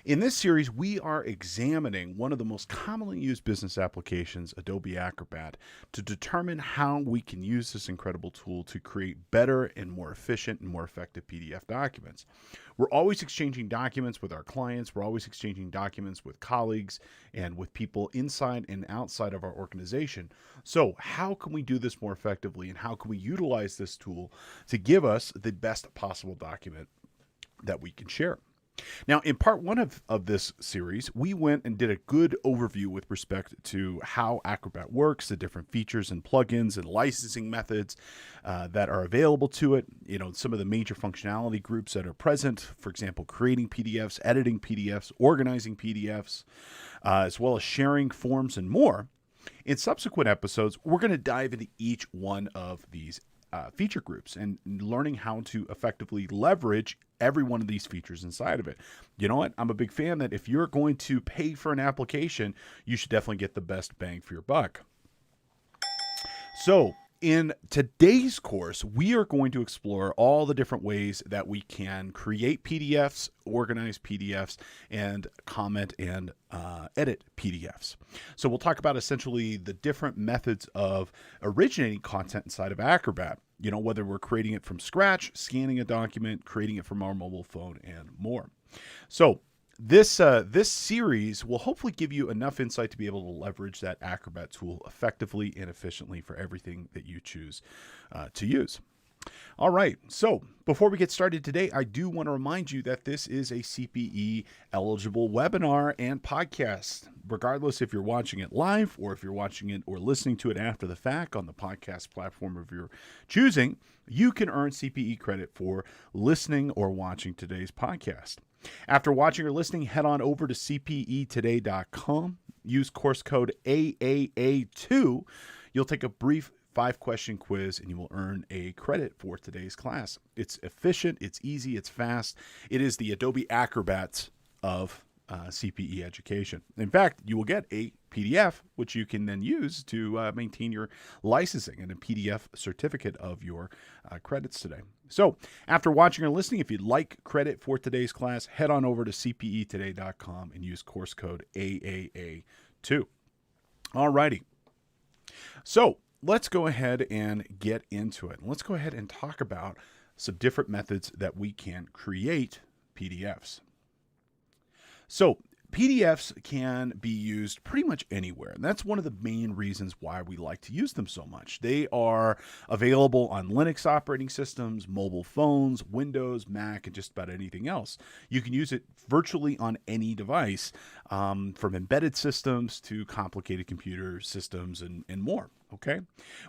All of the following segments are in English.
In this series, we are examining one of the most commonly used business applications, Adobe Acrobat, to determine how we can use this incredible tool to create better and more efficient and more effective PDF documents. We're always exchanging documents with our clients, we're always exchanging documents with colleagues and with people inside and outside of our organization. So, how can we do this more effectively, and how can we utilize this tool to give us the best possible document that we can share? Now, in part one of this series, we went and did a good overview with respect to how Acrobat works, the different features and plugins and licensing methods that are available to it, some of the major functionality groups that are present, for example, creating PDFs, editing PDFs, organizing PDFs, as well as sharing forms and more. In subsequent episodes, we're going to dive into each one of these feature groups and learning how to effectively leverage every one of these features inside of it. You know what? I'm a big fan that if you're going to pay for an application, you should definitely get the best bang for your buck. So, in today's course, we are going to explore all the different ways that we can create PDFs, organize PDFs, and comment and edit PDFs. So we'll talk about essentially the different methods of originating content inside of Acrobat, whether we're creating it from scratch, scanning a document, creating it from our mobile phone, and more. So this series will hopefully give you enough insight to be able to leverage that Acrobat tool effectively and efficiently for everything that you choose to use. All right, so before we get started today, I do want to remind you that this is a CPE eligible webinar and podcast. Regardless if you're watching it live or if you're watching it or listening to it after the fact on the podcast platform of your choosing, you can earn CPE credit for listening or watching today's podcast. After watching or listening, head on over to cpetoday.com, use course code AAA2. You'll take a brief 5-question quiz and you will earn a credit for today's class. It's efficient, it's easy, it's fast. It is the Adobe Acrobat of CPE education. In fact, you will get a PDF, which you can then use to maintain your licensing, and a PDF certificate of your credits today. So after watching or listening, if you'd like credit for today's class, head on over to cpetoday.com and use course code AAA2. All righty. So let's go ahead and get into it. Let's go ahead and talk about some different methods that we can create PDFs. So PDFs can be used pretty much anywhere, and that's one of the main reasons why we like to use them so much. They are available on Linux operating systems, mobile phones, Windows, Mac, and just about anything else. You can use it virtually on any device, from embedded systems to complicated computer systems and more. Okay.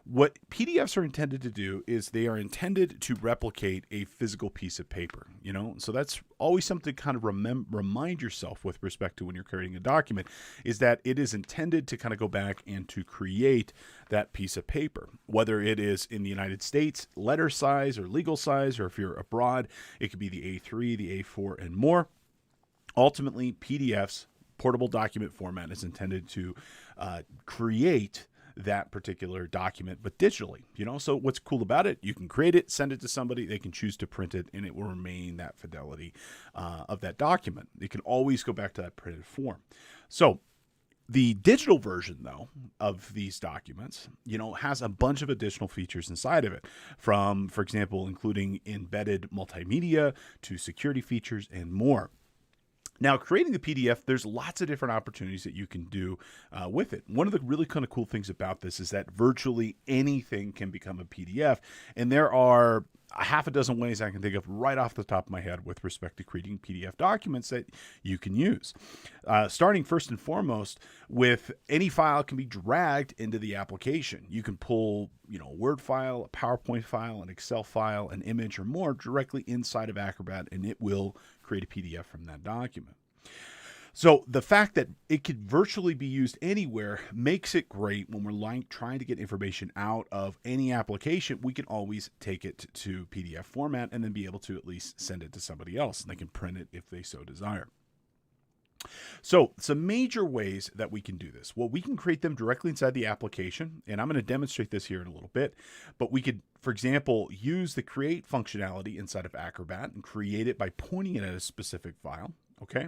What PDFs are intended to do is they are intended to replicate a physical piece of paper, so that's always something to kind of remind yourself with respect to when you're creating a document, is that it is intended to kind of go back and to create that piece of paper, whether it is in the United States, letter size or legal size, or if you're abroad, it could be the A3, the A4, and more. Ultimately, PDFs, portable document format, is intended to create that particular document, but digitally, so what's cool about it, you can create it, send it to somebody, they can choose to print it, and it will remain that fidelity of that document. It can always go back to that printed form. So the digital version, though, of these documents, has a bunch of additional features inside of it, from, for example, including embedded multimedia to security features and more. Now, creating the PDF, there's lots of different opportunities that you can do with it. One of the really kind of cool things about this is that virtually anything can become a PDF, and there are a half a dozen ways I can think of right off the top of my head with respect to creating PDF documents that you can use. Starting first and foremost with any file can be dragged into the application. You can pull, a Word file, a PowerPoint file, an Excel file, an image, or more directly inside of Acrobat, and it will create a PDF from that document. So the fact that it could virtually be used anywhere makes it great when we're trying to get information out of any application. We can always take it to PDF format and then be able to at least send it to somebody else, and they can print it if they so desire. So some major ways that we can do this. Well, we can create them directly inside the application, and I'm going to demonstrate this here in a little bit, but we could, for example, use the create functionality inside of Acrobat and create it by pointing it at a specific file. Okay.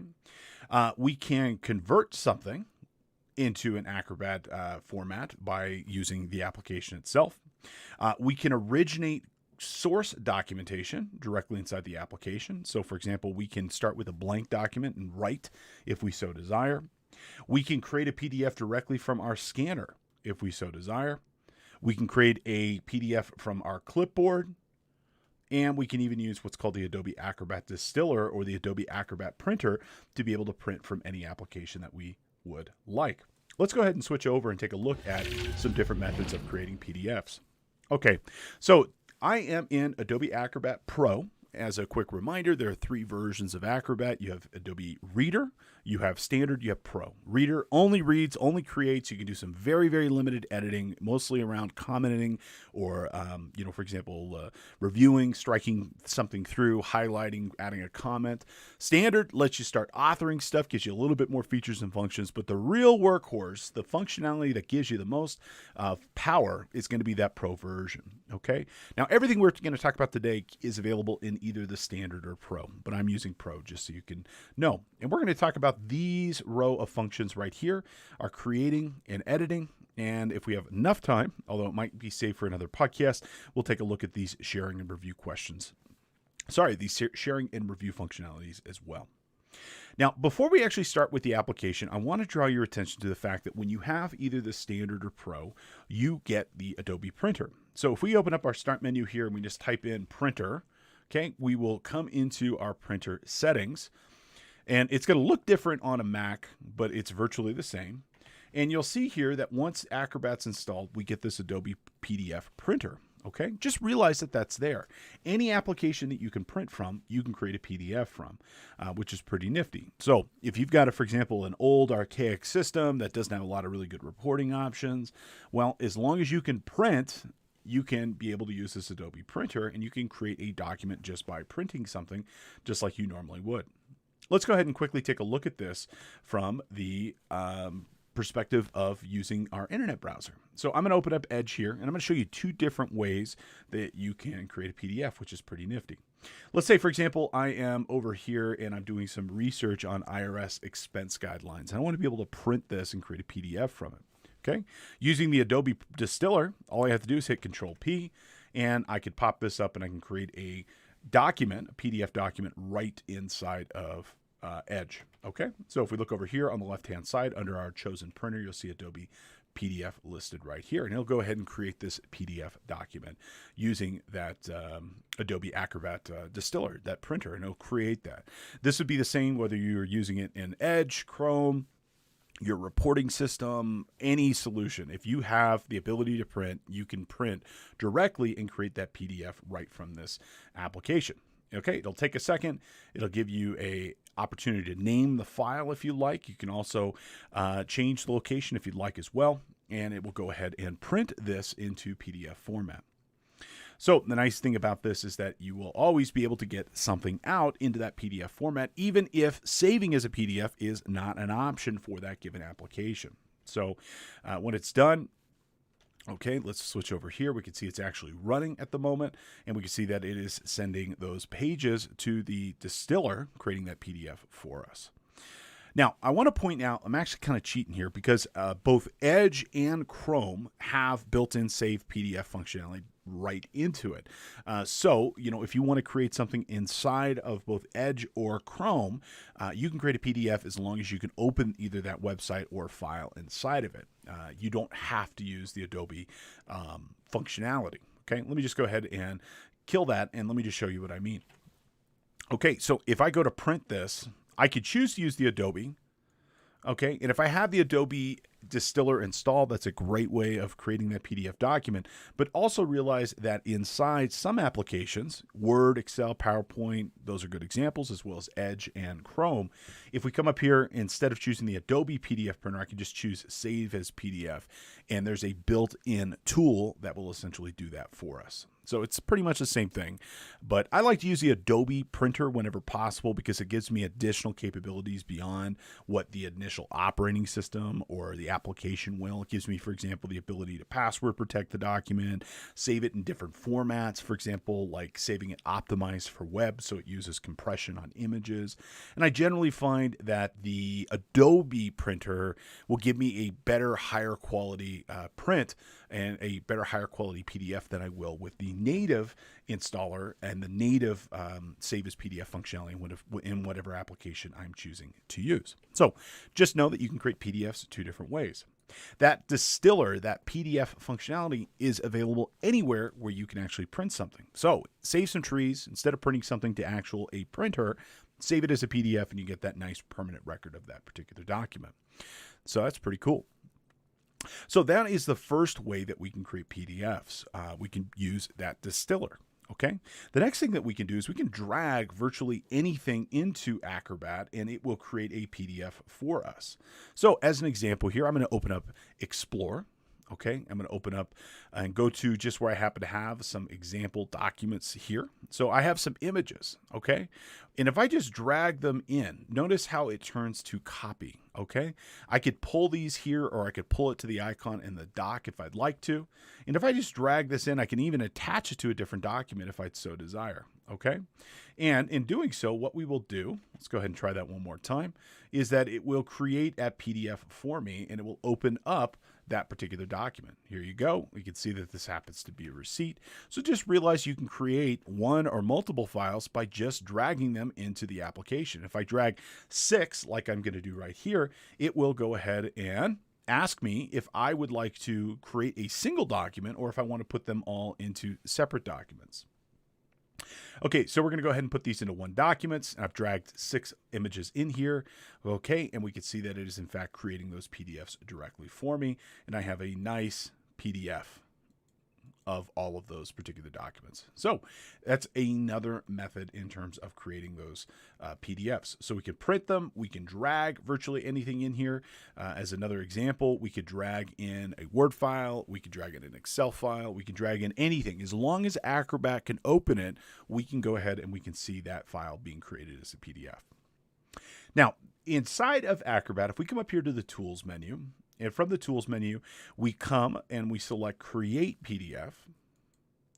We can convert something into an Acrobat format by using the application itself. We can originate source documentation directly inside the application. So for example, we can start with a blank document and write if we so desire. We can create a PDF directly from our scanner if we so desire. We can create a PDF from our clipboard. And we can even use what's called the Adobe Acrobat Distiller or the Adobe Acrobat Printer to be able to print from any application that we would like. Let's go ahead and switch over and take a look at some different methods of creating PDFs. Okay, so I am in Adobe Acrobat Pro. As a quick reminder, there are 3 versions of Acrobat. You have Adobe Reader, you have Standard, you have Pro. Reader only reads, only creates. You can do some very, very limited editing, mostly around commenting or, for example, reviewing, striking something through, highlighting, adding a comment. Standard lets you start authoring stuff, gives you a little bit more features and functions, but the real workhorse, the functionality that gives you the most power is going to be that Pro version, okay? Now, everything we're going to talk about today is available in either the Standard or Pro, but I'm using Pro just so you can know. And we're going to talk about these row of functions right here, are creating and editing. And if we have enough time, although it might be safe for another podcast, we'll take a look at these sharing and review these sharing and review functionalities as well. Now, before we actually start with the application, I want to draw your attention to the fact that when you have either the Standard or Pro, you get the Adobe Printer. So if we open up our Start menu here and we just type in Printer, okay, we will come into our printer settings, and it's going to look different on a Mac, but it's virtually the same. And you'll see here that once Acrobat's installed, we get this Adobe PDF printer. Okay, just realize that that's there. Any application that you can print from, you can create a PDF from, which is pretty nifty. So if you've got, for example, an old archaic system that doesn't have a lot of really good reporting options, well, as long as you can print, you can be able to use this Adobe Printer and you can create a document just by printing something just like you normally would. Let's go ahead and quickly take a look at this from the perspective of using our internet browser. So I'm going to open up Edge here and I'm going to show you 2 different ways that you can create a PDF, which is pretty nifty. Let's say, for example, I am over here and I'm doing some research on IRS expense guidelines. And I want to be able to print this and create a PDF from it. Okay, using the Adobe Distiller, all I have to do is hit Control P, and I could pop this up and I can create a document, a PDF document, right inside of Edge. Okay, so if we look over here on the left-hand side under our chosen printer, you'll see Adobe PDF listed right here, and it'll go ahead and create this PDF document using that Adobe Acrobat Distiller, that printer, and it'll create that. This would be the same whether you're using it in Edge, Chrome, your reporting system, any solution. If you have the ability to print, you can print directly and create that PDF right from this application. Okay, it'll take a second. It'll give you a opportunity to name the file if you like. You can also change the location if you'd like as well, and it will go ahead and print this into PDF format. So the nice thing about this is that you will always be able to get something out into that PDF format, even if saving as a PDF is not an option for that given application. So when it's done, okay, let's switch over here. We can see it's actually running at the moment, and we can see that it is sending those pages to the distiller, creating that PDF for us. Now, I want to point out, I'm actually kind of cheating here because both Edge and Chrome have built-in save PDF functionality right into it. So, if you want to create something inside of both Edge or Chrome, you can create a PDF as long as you can open either that website or file inside of it. You don't have to use the Adobe functionality. Okay, let me just go ahead and kill that, and let me just show you what I mean. Okay, so if I go to print this, I could choose to use the Adobe, okay? And if I have the Adobe Distiller installed, that's a great way of creating that PDF document. But also realize that inside some applications, Word, Excel, PowerPoint, those are good examples, as well as Edge and Chrome. If we come up here, instead of choosing the Adobe PDF printer, I can just choose Save as PDF. And there's a built-in tool that will essentially do that for us. So it's pretty much the same thing, but I like to use the Adobe Printer whenever possible because it gives me additional capabilities beyond what the initial operating system or the application will. It gives me, for example, the ability to password protect the document, save it in different formats, for example, like saving it optimized for web, so it uses compression on images. And I generally find that the Adobe Printer will give me a better, higher quality print and a better, higher quality PDF than I will with the native installer and the native save as PDF functionality in whatever application I'm choosing to use. So just know that you can create PDFs two different ways. That distiller, that PDF functionality is available anywhere where you can actually print something. So save some trees. Instead of printing something to a printer, save it as a PDF and you get that nice permanent record of that particular document. So that's pretty cool. So that is the first way that we can create PDFs. We can use that distiller. Okay. The next thing that we can do is we can drag virtually anything into Acrobat and it will create a PDF for us. So as an example here, I'm going to open up Explore. Okay, I'm going to open up and go to just where I happen to have some example documents here. So I have some images, okay? And if I just drag them in, notice how it turns to copy, okay? I could pull these here or I could pull it to the icon in the doc if I'd like to. And if I just drag this in, I can even attach it to a different document if I'd so desire, okay? And in doing so, what we will do, let's go ahead and try that one more time, is that it will create a PDF for me and it will open up that particular document. Here you go. We can see that this happens to be a receipt. So just realize you can create one or multiple files by just dragging them into the application. If I drag 6, like I'm going to do right here, it will go ahead and ask me if I would like to create a single document or if I want to put them all into separate documents. Okay, so we're going to go ahead and put these into one document. I've dragged 6 images in here. Okay, and we can see that it is in fact creating those PDFs directly for me. And I have a nice PDF of all of those particular documents. So that's another method in terms of creating those PDFs. So we can print them, we can drag virtually anything in here. As another example, we could drag in a Word file, we could drag in an Excel file, we can drag in anything. As long as Acrobat can open it, we can go ahead and we can see that file being created as a PDF. Now, inside of Acrobat, if we come up here to the Tools menu, and from the Tools menu, we come and we select Create PDF.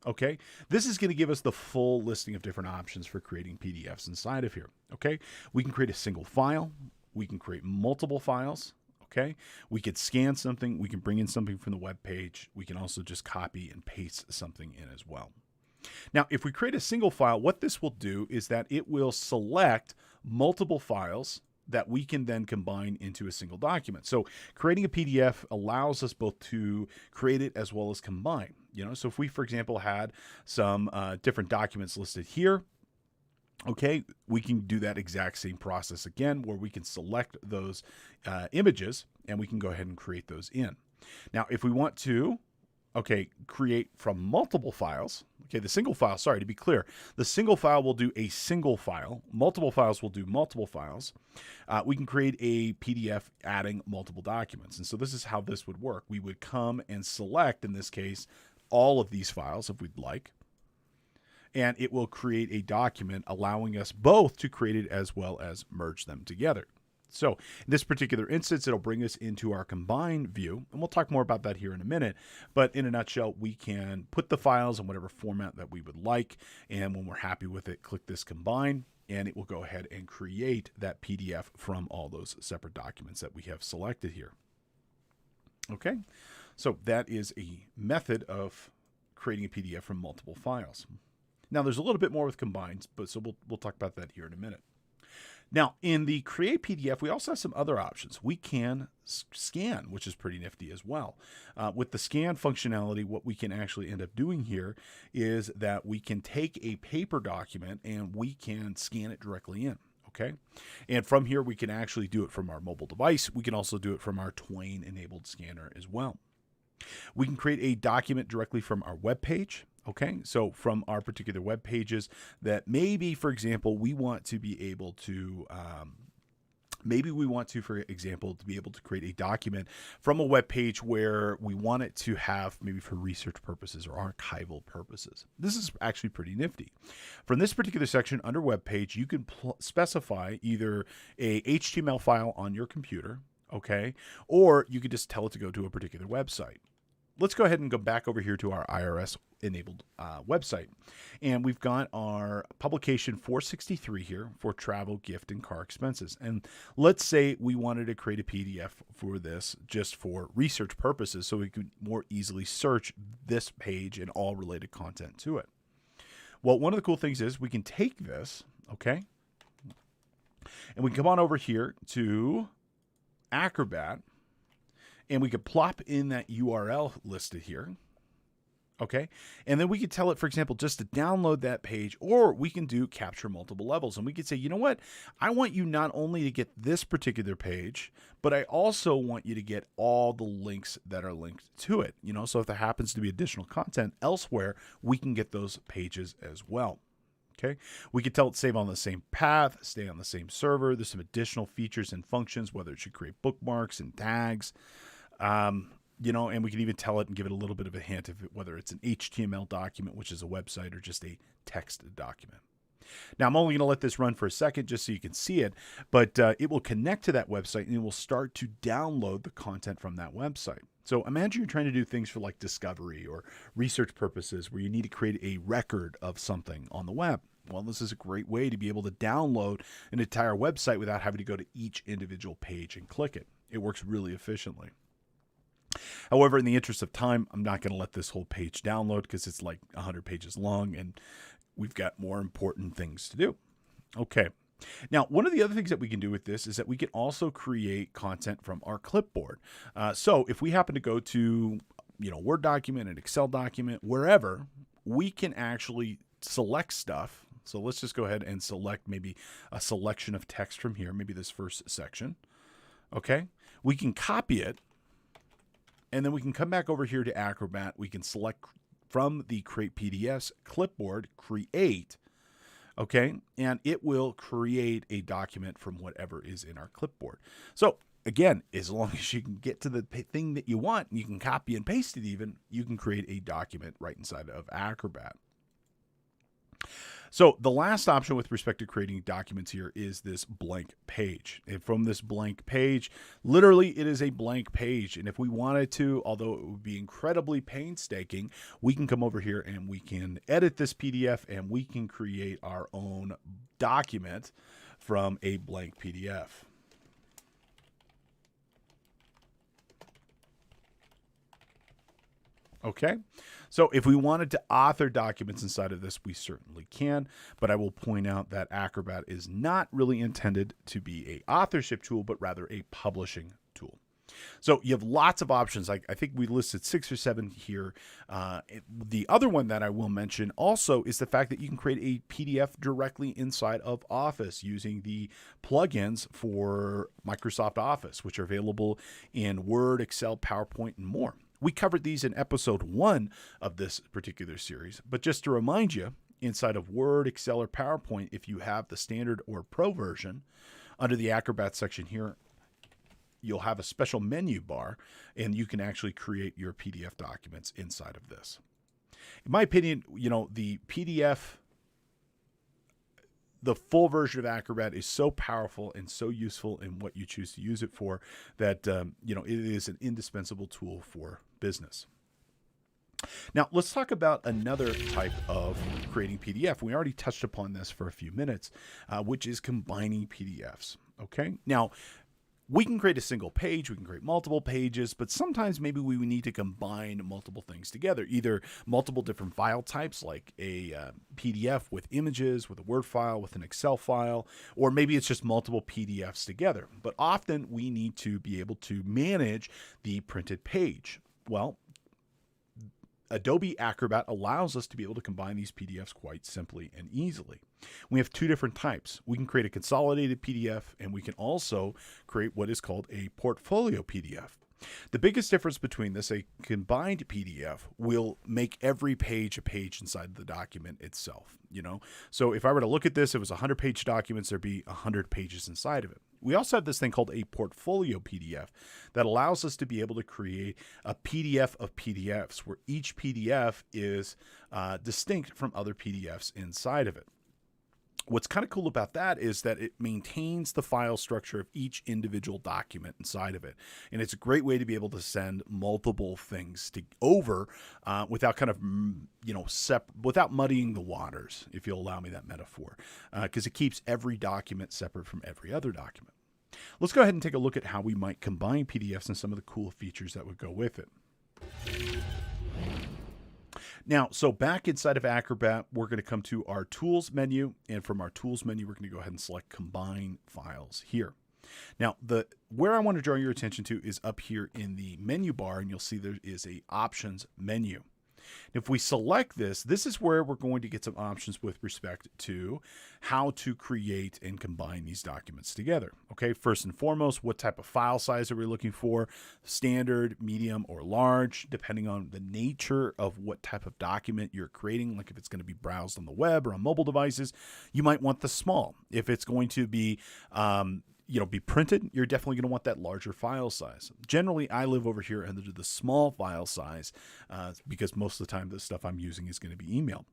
Okay, this is going to give us the full listing of different options for creating PDFs inside of here. Okay, we can create a single file. We can create multiple files. Okay, we could scan something. We can bring in something from the web page. We can also just copy and paste something in as well. Now, if we create a single file, what this will do is that it will select multiple files that we can then combine into a single document. So creating a PDF allows us both to create it as well as combine. So if we, for example, had some different documents listed here, okay, we can do that exact same process again, where we can select those images and we can go ahead and create those in. Now, if we want to, create from multiple files. Okay, the single file, sorry, to be clear, the single file will do a single file. Multiple files will do multiple files. We can create a PDF adding multiple documents. And so this is how this would work. We would come and select, in this case, all of these files if we'd like. And it will create a document allowing us both to create it as well as merge them together. So in this particular instance, it'll bring us into our combine view, and we'll talk more about that here in a minute. But in a nutshell, we can put the files in whatever format that we would like. And when we're happy with it, click this combine, and it will go ahead and create that PDF from all those separate documents that we have selected here. Okay, so that is a method of creating a PDF from multiple files. Now, there's a little bit more with combines, but so we'll talk about that here in a minute. Now, in the Create PDF, we also have some other options. We can scan, which is pretty nifty as well. With the scan functionality, what we can actually end up doing here is that we can take a paper document and we can scan it directly in. Okay, and from here, we can actually do it from our mobile device. We can also do it from our Twain-enabled scanner as well. We can create a document directly from our web page. Okay, so from our particular web pages that maybe, for example, we want to be able to Maybe we want to, for example, to be able to create a document from a web page where we want it to have maybe for research purposes or archival purposes. This is actually pretty nifty. From this particular section under web page, you can specify either a HTML file on your computer, okay, or you could just tell it to go to a particular website. Let's go ahead and go back over here to our IRS enabled website. And we've got our publication 463 here for travel, gift, and car expenses. And let's say we wanted to create a PDF for this just for research purposes so we could more easily search this page and all related content to it. Well, one of the cool things is we can take this, okay, and we can come on over here to Acrobat, and we could plop in that URL listed here, okay? And then we could tell it, for example, just to download that page, or we can do capture multiple levels. And we could say, you know what? I want you not only to get this particular page, but I also want you to get all the links that are linked to it. You know, so if there happens to be additional content elsewhere, we can get those pages as well. Okay, we could tell it save on the same path, stay on the same server. There's some additional features and functions, whether it should create bookmarks and tags. You know, and we can even tell it and give it a little bit of a hint of whether it's an HTML document, which is a website, or just a text document. Now, I'm only going to let this run for a second just so you can see it, but it will connect to that website and it will start to download the content from that website. So imagine you're trying to do things for like discovery or research purposes where you need to create a record of something on the web. Well, this is a great way to be able to download an entire website without having to go to each individual page and click it. It works really efficiently. However, in the interest of time, I'm not going to let this whole page download because it's like 100 pages long and we've got more important things to do. Okay. Now, one of the other things that we can do with this is that we can also create content from our clipboard. So if we happen to go to, you know, Word document, an Excel document, wherever, we can actually select stuff. So let's just go ahead and select maybe a selection of text from here, maybe this first section. Okay. We can copy it. And then we can come back over here to Acrobat. We can select from the Create PDFs clipboard, create, okay? And it will create a document from whatever is in our clipboard. So again, as long as you can get to the thing that you want, and you can copy and paste it even, you can create a document right inside of Acrobat. So the last option with respect to creating documents here is this blank page. And from this blank page, literally it is a blank page. And if we wanted to, although it would be incredibly painstaking, we can come over here and we can edit this PDF and we can create our own document from a blank PDF. Okay, so if we wanted to author documents inside of this, we certainly can, but I will point out that Acrobat is not really intended to be a authorship tool, but rather a publishing tool. So you have lots of options. I think we listed 6 or 7 here. The other one that I will mention also is the fact that you can create a PDF directly inside of Office using the plugins for Microsoft Office, which are available in Word, Excel, PowerPoint, and more. We covered these in episode 1 of this particular series, but just to remind you, inside of Word, Excel, or PowerPoint, if you have the standard or pro version, under the Acrobat section here, you'll have a special menu bar, and you can actually create your PDF documents inside of this. In my opinion, you know, the PDF, the full version of Acrobat is so powerful and so useful in what you choose to use it for that, you know, it is an indispensable tool for business. Now, let's talk about another type of creating PDF. We already touched upon this for a few minutes, which is combining PDFs. Okay. Now, we can create a single page, we can create multiple pages, but sometimes maybe we need to combine multiple things together, either multiple different file types like a PDF with images, with a Word file, with an Excel file, or maybe it's just multiple PDFs together. But often we need to be able to manage the printed page. Well, Adobe Acrobat allows us to be able to combine these PDFs quite simply and easily. We have 2 different types. We can create a consolidated PDF, and we can also create what is called a portfolio PDF. The biggest difference between this, a combined PDF will make every page a page inside the document itself, you know? So if I were to look at this, it was 100-page documents, there'd be 100 pages inside of it. we also have this thing called a portfolio PDF that allows us to be able to create a PDF of PDFs where each PDF is distinct from other PDFs inside of it. What's kind of cool about that is that it maintains the file structure of each individual document inside of it. And it's a great way to be able to send multiple things over without kind of, without muddying the waters, if you'll allow me that metaphor, because it keeps every document separate from every other document. Let's go ahead and take a look at how we might combine PDFs and some of the cool features that would go with it. Now, so back inside of Acrobat, we're going to come to our Tools menu, and from our Tools menu, we're going to go ahead and select Combine Files here. Now, where I want to draw your attention to is up here in the menu bar, and you'll see there is a Options menu. If we select this, this is where we're going to get some options with respect to how to create and combine these documents together. Okay, first and foremost, what type of file size are we looking for? Standard, medium, or large, depending on the nature of what type of document you're creating. Like if it's going to be browsed on the web or on mobile devices, you might want the small. If it's going to be be printed, you're definitely going to want that larger file size. Generally, I live over here under the small file size because most of the time the stuff I'm using is going to be emailed.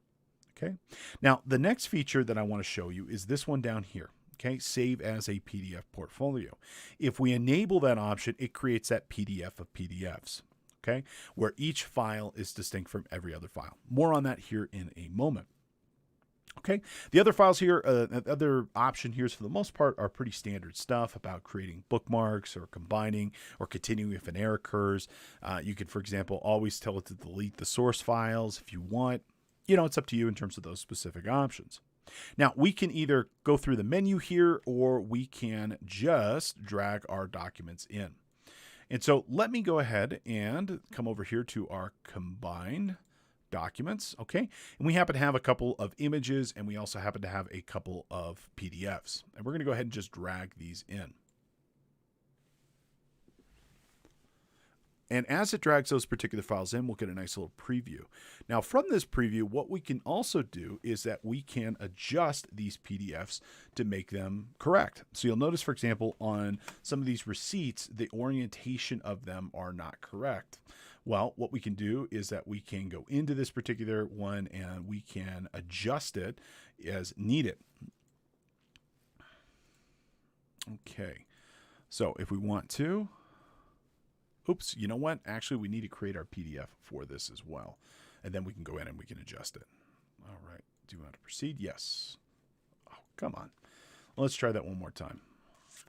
Okay. Now, the next feature that I want to show you is this one down here. Okay. Save as a PDF portfolio. If we enable that option, it creates that PDF of PDFs. Okay. Where each file is distinct from every other file. More on that here in a moment. Okay, the other files here, the other option here, for the most part, are pretty standard stuff about creating bookmarks or combining or continuing if an error occurs. You can, for example, always tell it to delete the source files if you want. It's up to you in terms of those specific options. Now, we can either go through the menu here or we can just drag our documents in. And so let me go ahead and come over here to our Combine Documents, okay? And we happen to have a couple of images, and we also happen to have a couple of PDFs. And we're going to go ahead and just drag these in. And as it drags those particular files in, we'll get a nice little preview. Now, from this preview, what we can also do is that we can adjust these PDFs to make them correct. So you'll notice, for example, on some of these receipts, the orientation of them are not correct. Well, what we can do is that we can go into this particular one and we can adjust it as needed. Okay, so if we want to, oops, you know what? Actually, we need to create our PDF for this as well. And then we can go in and we can adjust it. All right, do you want to proceed? Yes. Oh, come on. Let's try that one more time.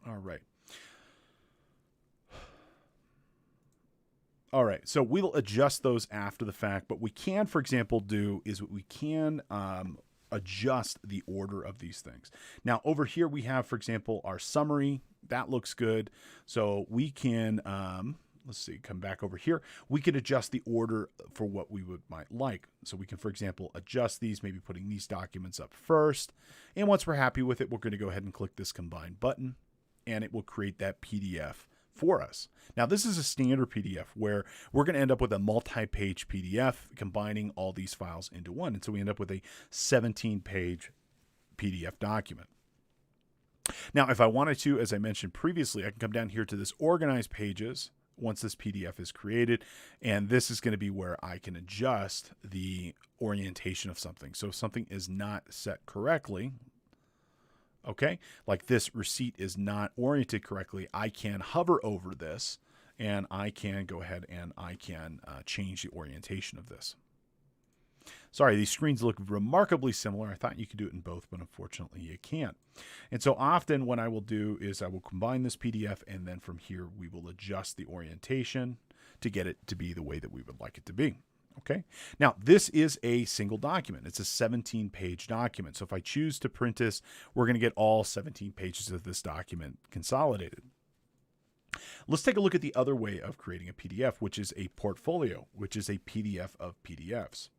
All right. All right, so we'll adjust those after the fact, but we can, for example, we can adjust the order of these things. Now, over here we have, for example, our summary. That looks good. So we can, let's see, come back over here. We can adjust the order for what we might like. So we can, for example, adjust these, maybe putting these documents up first. And once we're happy with it, we're going to go ahead and click this Combine button, and it will create that PDF for us. Now, this is a standard PDF where we're going to end up with a multi-page PDF combining all these files into one. And so we end up with a 17-page PDF document. Now, if I wanted to, as I mentioned previously, I can come down here to this Organize Pages once this PDF is created. And this is going to be where I can adjust the orientation of something. So if something is not set correctly, okay, like this receipt is not oriented correctly, I can hover over this and I can go ahead and I can change the orientation of this. Sorry, these screens look remarkably similar. I thought you could do it in both, but unfortunately you can't. And so often what I will do is I will combine this PDF, and then from here we will adjust the orientation to get it to be the way that we would like it to be. Okay, now this is a single document. It's a 17-page document. So if I choose to print this, we're going to get all 17 pages of this document consolidated. Let's take a look at the other way of creating a PDF, which is a portfolio, which is a PDF of PDFs.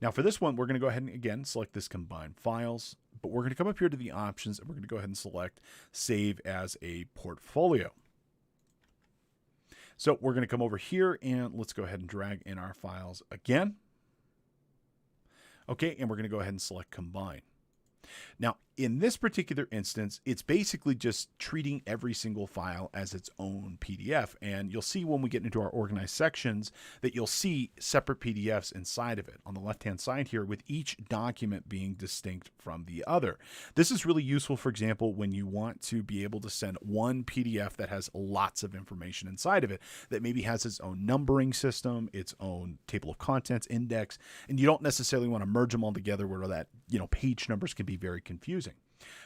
Now for this one, we're going to go ahead and again select this Combine Files, but we're going to come up here to the options and we're going to go ahead and select Save as a Portfolio. So we're going to come over here and let's go ahead and drag in our files again. Okay, and we're going to go ahead and select Combine. Now, in this particular instance, it's basically just treating every single file as its own PDF. And you'll see when we get into our organized sections that you'll see separate PDFs inside of it on the left-hand side here, with each document being distinct from the other. This is really useful, for example, when you want to be able to send one PDF that has lots of information inside of it, that maybe has its own numbering system, its own table of contents, index, and you don't necessarily want to merge them all together where that, page numbers can be very confusing.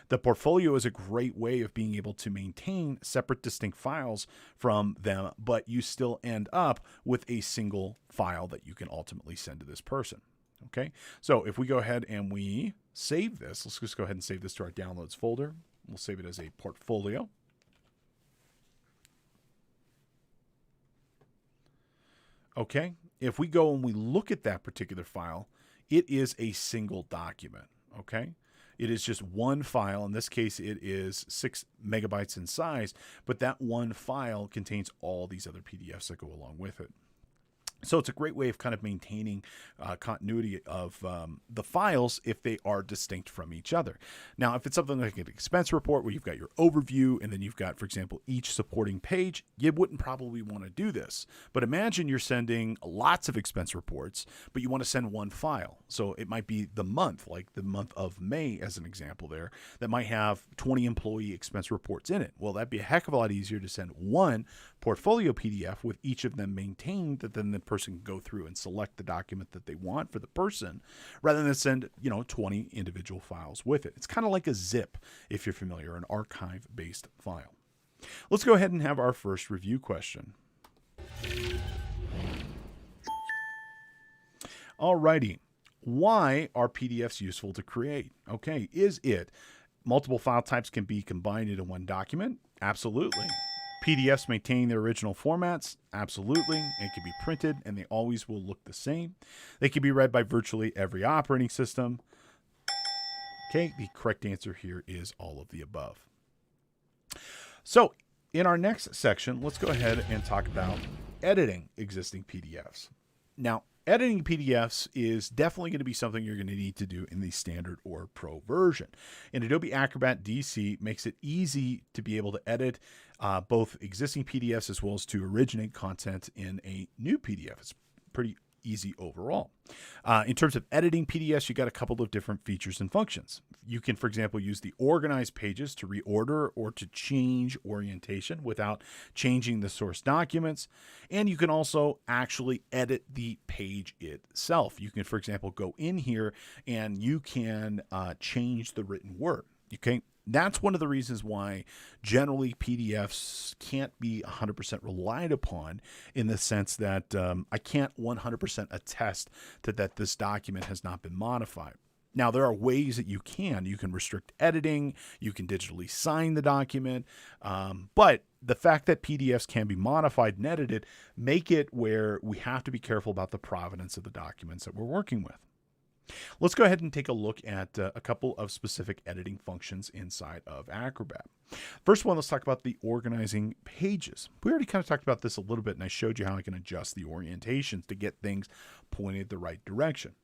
The portfolio is a great way of being able to maintain separate, distinct files from them, but you still end up with a single file that you can ultimately send to this person. Okay, so if we go ahead and we save this, let's just go ahead and save this to our downloads folder. We'll save it as a portfolio. Okay, if we go and we look at that particular file, it is a single document. Okay, it is just one file. In this case, it is 6 megabytes in size, but that one file contains all these other PDFs that go along with it. So it's a great way of kind of maintaining continuity of the files if they are distinct from each other. Now, if it's something like an expense report where you've got your overview and then you've got, for example, each supporting page, you wouldn't probably want to do this. But imagine you're sending lots of expense reports, but you want to send one file. So it might be the month, like the month of May as an example there, that might have 20 employee expense reports in it. Well, that'd be a heck of a lot easier to send one portfolio PDF with each of them maintained, that then the person can go through and select the document that they want for the person, rather than send 20 individual files with it. It's kind of like a zip, if you're familiar, an archive-based file. Let's go ahead and have our first review question. Alrighty, why are PDFs useful to create? Okay, is it multiple file types can be combined into one document? Absolutely. PDFs maintain their original formats? Absolutely. It can be printed and they always will look the same. They can be read by virtually every operating system. Okay, the correct answer here is all of the above. So in our next section, let's go ahead and talk about editing existing PDFs. Now, editing PDFs is definitely going to be something you're going to need to do in the standard or pro version. And Adobe Acrobat DC makes it easy to be able to edit both existing PDFs as well as to originate content in a new PDF. It's pretty easy overall. In terms of editing PDFs, you got a couple of different features and functions. You can, for example, use the organized pages to reorder or to change orientation without changing the source documents. And you can also actually edit the page itself. You can, for example, go in here and you can change the written word. Okay. That's one of the reasons why generally PDFs can't be 100% relied upon, in the sense that I can't 100% attest to that this document has not been modified. Now, there are ways that you can restrict editing, you can digitally sign the document, but the fact that PDFs can be modified and edited make it where we have to be careful about the provenance of the documents that we're working with. Let's go ahead and take a look at a couple of specific editing functions inside of Acrobat. First one, let's talk about the organizing pages. We already kind of talked about this a little bit, and I showed you how I can adjust the orientations to get things pointed the right direction.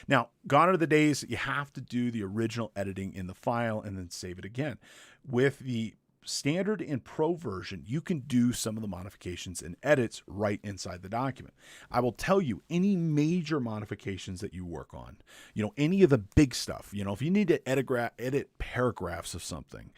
Now, gone are the days that you have to do the original editing in the file and then save it again. With the standard and pro version, you can do some of the modifications and edits right inside the document. I will tell you, any major modifications that you work on, any of the big stuff, if you need to edit paragraphs of something,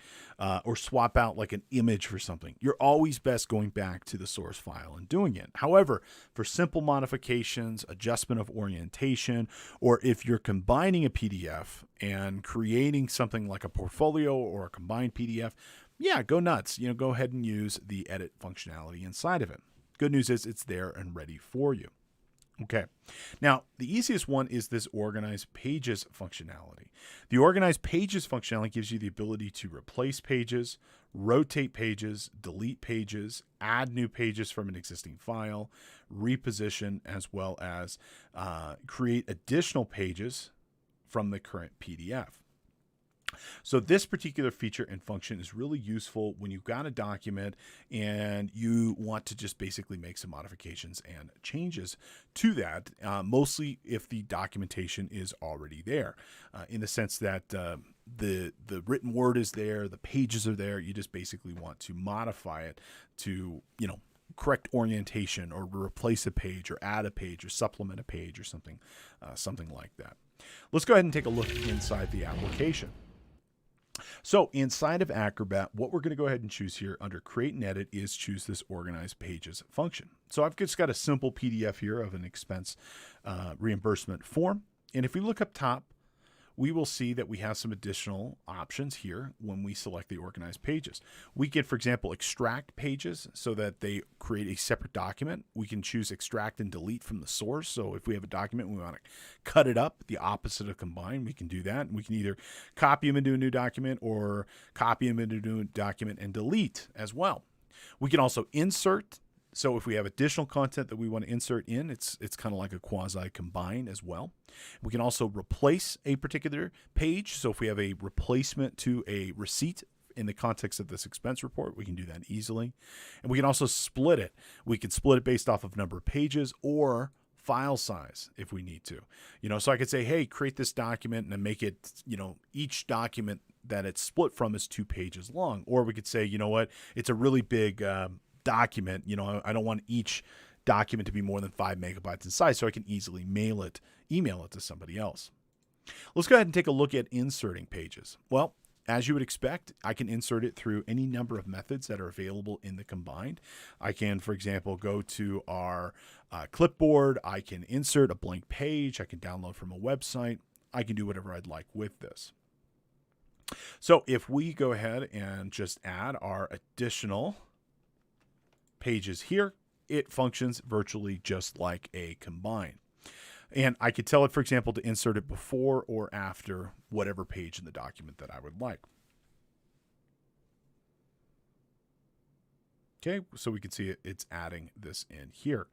or swap out like an image for something, you're always best going back to the source file and doing it. However, for simple modifications, adjustment of orientation, or if you're combining a PDF and creating something like a portfolio or a combined PDF, yeah, go nuts. Go ahead and use the edit functionality inside of it. Good news is it's there and ready for you. Okay. Now, the easiest one is this organized pages functionality. The organized pages functionality gives you the ability to replace pages, rotate pages, delete pages, add new pages from an existing file, reposition, as well as create additional pages from the current PDF. So this particular feature and function is really useful when you've got a document and you want to just basically make some modifications and changes to that, mostly if the documentation is already there, in the sense that the written word is there, the pages are there. You just basically want to modify it to, correct orientation, or replace a page, or add a page, or supplement a page, or something like that. Let's go ahead and take a look inside the application. So inside of Acrobat, what we're going to go ahead and choose here under Create and Edit is choose this Organize Pages function. So I've just got a simple PDF here of an expense reimbursement form. And if we look up top, we will see that we have some additional options here when we select the Organize Pages. We can, for example, extract pages so that they create a separate document. We can choose Extract and Delete from the source. So if we have a document and we want to cut it up, the opposite of combine, we can do that. We can either copy them into a new document or copy them into a new document and delete as well. We can also insert. So if we have additional content that we want to insert in, it's kind of like a quasi combine as well. We can also replace a particular page. So if we have a replacement to a receipt in the context of this expense report, we can do that easily. And we can also split it. We can split it based off of number of pages or file size if we need to. So I could say, hey, create this document and then make it, each document that it's split from is 2 pages long. Or we could say, you know what, it's a really big document. I don't want each document to be more than 5 megabytes in size, so I can easily email it to somebody else. Let's go ahead and take a look at inserting pages. Well, as you would expect, I can insert it through any number of methods that are available in the combined. I can, for example, go to our clipboard. I can insert a blank page. I can download from a website. I can do whatever I'd like with this. So if we go ahead and just add our additional pages here, it functions virtually just like a combine. And I could tell it, for example, to insert it before or after whatever page in the document that I would like. Okay, so we can see it's adding this in here.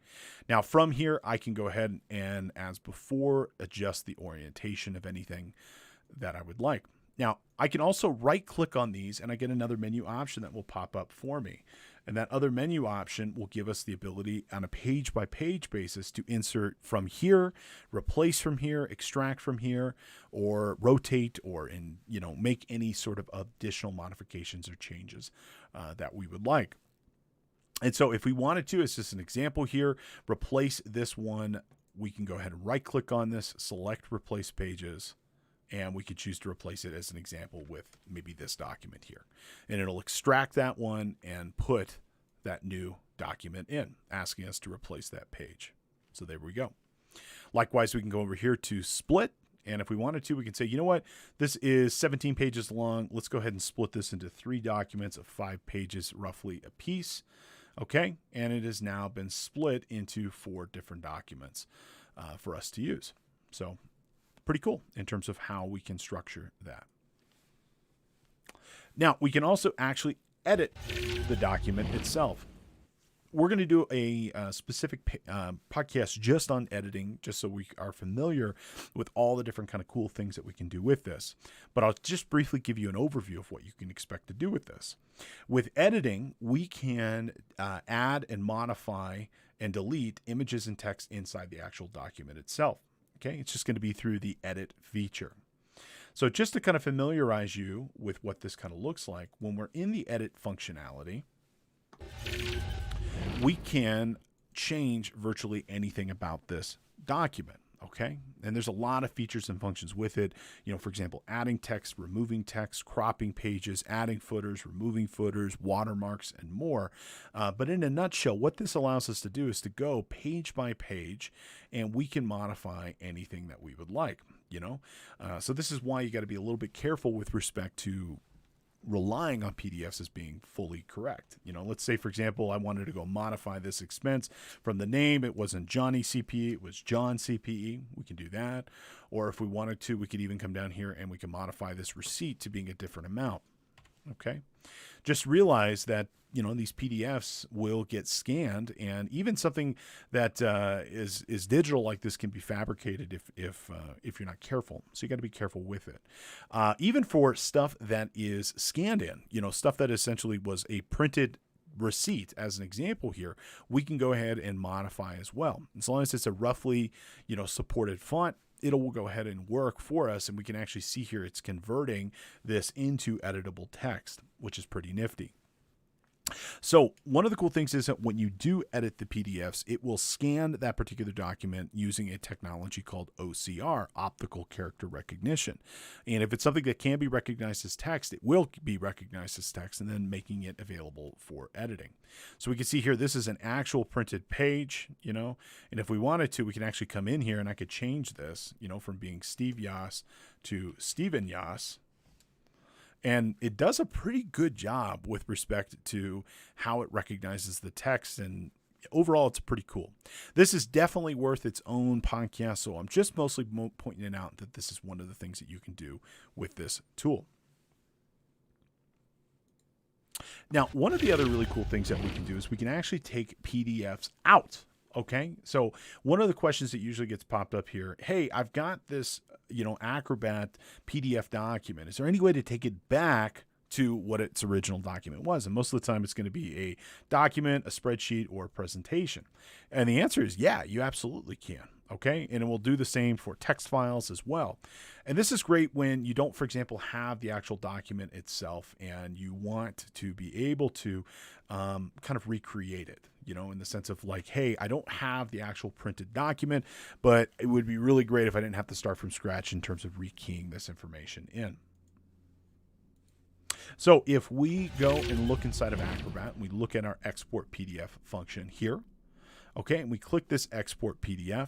Now from here, I can go ahead and, as before, adjust the orientation of anything that I would like. Now, I can also right-click on these, and I get another menu option that will pop up for me. And that other menu option will give us the ability on a page-by-page basis to insert from here, replace from here, extract from here, or rotate, or make any sort of additional modifications or changes that we would like. And so if we wanted to, it's just an example here, replace this one, we can go ahead and right-click on this, select Replace Pages, and we could choose to replace it as an example with maybe this document here. And it'll extract that one and put that new document in, asking us to replace that page. So there we go. Likewise, we can go over here to split. And if we wanted to, we can say, you know what, this is 17 pages long. Let's go ahead and split this into 3 documents of 5 pages roughly a piece. Okay, and it has now been split into 4 different documents for us to use. So pretty cool in terms of how we can structure that. Now, we can also actually edit the document itself. We're going to do a specific podcast just on editing, just so we are familiar with all the different kind of cool things that we can do with this. But I'll just briefly give you an overview of what you can expect to do with this. With editing, we can add and modify and delete images and text inside the actual document itself. Okay, it's just going to be through the edit feature. So just to kind of familiarize you with what this kind of looks like, when we're in the edit functionality, we can change virtually anything about this document. Okay, and there's a lot of features and functions with it. For example, adding text, removing text, cropping pages, adding footers, removing footers, watermarks, and more. But in a nutshell, what this allows us to do is to go page by page, and we can modify anything that we would like. So this is why you got to be a little bit careful with respect to relying on PDFs as being fully correct. Let's say, for example, I wanted to go modify this expense from the name. It wasn't Johnny CPE, it was John CPE. We can do that. Or if we wanted to, we could even come down here and we can modify this receipt to being a different amount. Okay. Just realize that, these PDFs will get scanned, and even something that is digital like this can be fabricated if you're not careful. So you got to be careful with it. Even for stuff that is scanned in, stuff that essentially was a printed receipt, as an example here, we can go ahead and modify as well. As long as it's a roughly, supported font, it will go ahead and work for us, and we can actually see here it's converting this into editable text, which is pretty nifty. So one of the cool things is that when you do edit the PDFs, it will scan that particular document using a technology called OCR, optical character recognition. And if it's something that can be recognized as text, it will be recognized as text, and then making it available for editing. So we can see here, this is an actual printed page, and if we wanted to, we can actually come in here and I could change this, from being Steve Yass to Stephen Yass. And it does a pretty good job with respect to how it recognizes the text, and overall, it's pretty cool. This is definitely worth its own podcast, so I'm just mostly pointing it out that this is one of the things that you can do with this tool. Now, one of the other really cool things that we can do is we can actually take PDFs out. Okay, so one of the questions that usually gets popped up here, hey, I've got this, Acrobat PDF document. Is there any way to take it back to what its original document was? And most of the time it's going to be a document, a spreadsheet, or a presentation. And the answer is, yeah, you absolutely can. Okay, and it will do the same for text files as well. And this is great when you don't, for example, have the actual document itself and you want to be able to kind of recreate it, in the sense of like, hey, I don't have the actual printed document, but it would be really great if I didn't have to start from scratch in terms of rekeying this information in. So if we go and look inside of Acrobat, and we look at our export PDF function here, okay, and we click this export PDF,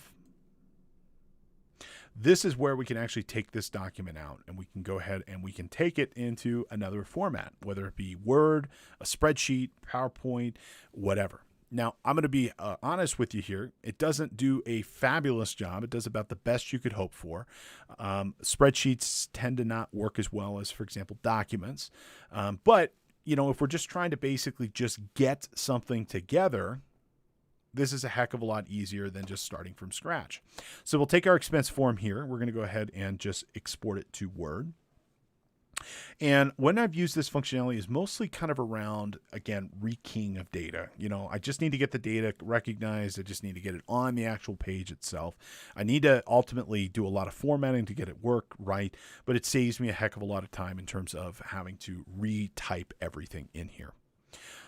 this is where we can actually take this document out, and we can go ahead and we can take it into another format, whether it be Word, a spreadsheet, PowerPoint, whatever. Now, I'm going to be honest with you here. It doesn't do a fabulous job. It does about the best you could hope for. Spreadsheets tend to not work as well as, for example, documents. But, if we're just trying to basically just get something together, this is a heck of a lot easier than just starting from scratch. So we'll take our expense form here. We're going to go ahead and just export it to Word. And when I've used this functionality is mostly kind of around, again, rekeying of data. I just need to get the data recognized. I just need to get it on the actual page itself. I need to ultimately do a lot of formatting to get it work right, but it saves me a heck of a lot of time in terms of having to retype everything in here.